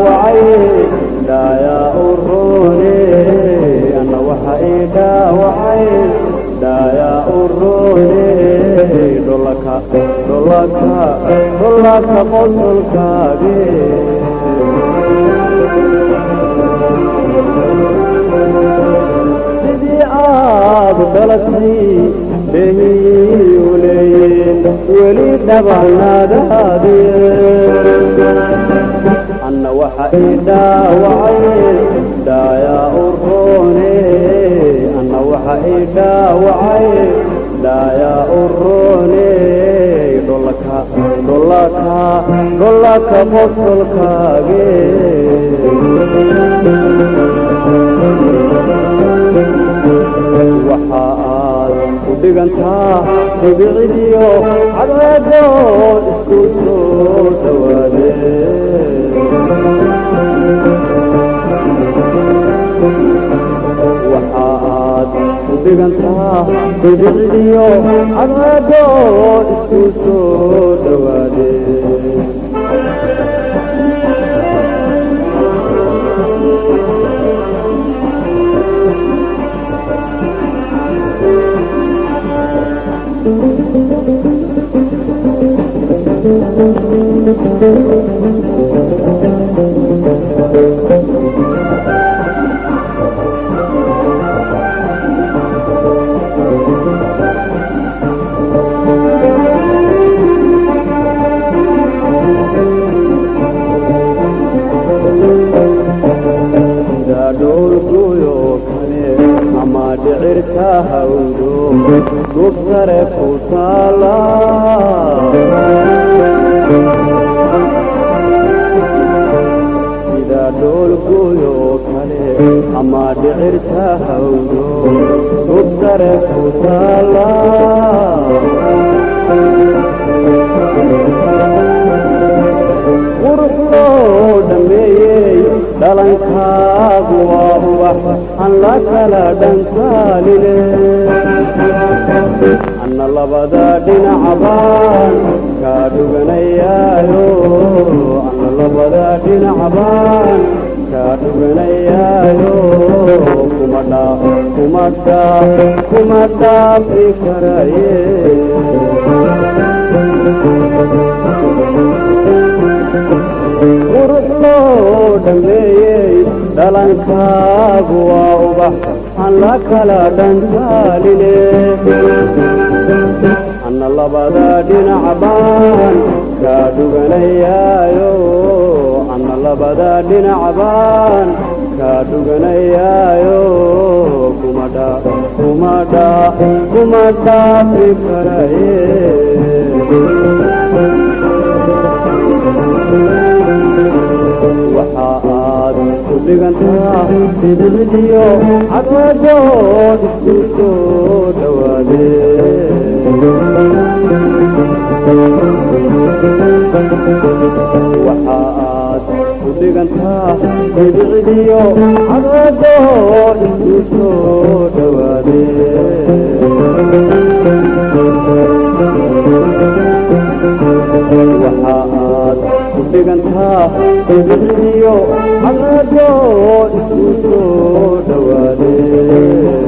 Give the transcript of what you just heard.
وعيد لا يا أروني أنا وحيدا dullaka qosolkaage sidii aad dhalatay behiuleyn weli dhabanadaadiye anna waxa ii dhaawacay daayaa uroone anna waxa ii dhaawacay daayaa uroone dullaka qosolkaage waxa aad u dhigantaa dhibicidiyo cadceedood isku soo dhawaadeen waxa aad u dhigantaa dhibicidiyo cadceedood isku soo dhawaadeen dhicirka hawdo goob sare ku taala sida dhoolgooyo kale ama dhicirka hawdo goob sare ku taala qurux loo dhameeyey dhalankaagu waa ubax aan la kala dhansaalile anna labada dhinacbaan kaa dhuganayaayo anna labada dhinacbaan kaa dhuganayaayo kuma dhaafi karaye qurux loo dhameeyey dhalankaagu waa ubax aan la kala dhansaalile anna labada dhinacbaan kaa dhuganayaayo anna labada dhinacbaan kaa dhuganayaayo kuma dhaafi karaye waxa aad u dhigantaa dhibicidiyo cadceedood isku soo dhawaadeen waxa aad u dhigantaa dhibicidiyo cadceedood isku soo dhawaadeen waxa aad u dhigantaa dhibicidiyo cadceedood isku soo dhawaadeen